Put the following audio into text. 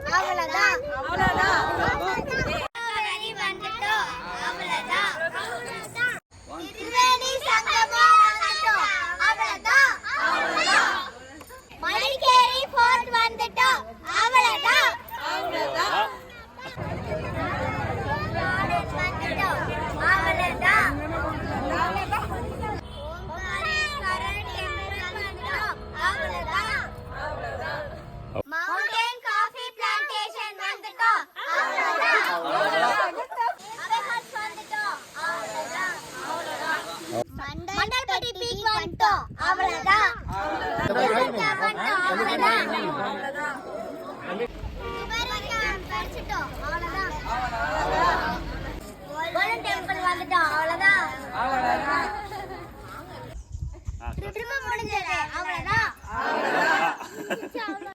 அவ்வளவுதான் அவ்வளவுதான் திருவேணி சங்கமம் வந்துட்டோம் அவ்வளவுதான் அவ்வளவுதான் மடிக்கேரி ஃபோர்ட் வந்துட்டோம் அவ்வளவுதான் அவ்வளவுதான் மவுண்டன் காஃபி பிளான்டேஷன் வந்துட்டோம் அவ்வளவுதான் அவ்வளவுதான் வந்துட்டோம் அவ்வளவுதான் மண்டல்பட்டி பீக் வந்துட்டோம் அவ்வளவுதான் அவ்வளவுதான் படிச்சிட்டோம் அவ்வளவுதான் கோல்டன் டெம்பிள் வந்துட்டோம் அவ்வளவுதான் திரும்ப முடிஞ்சது அவ்வளவுதான்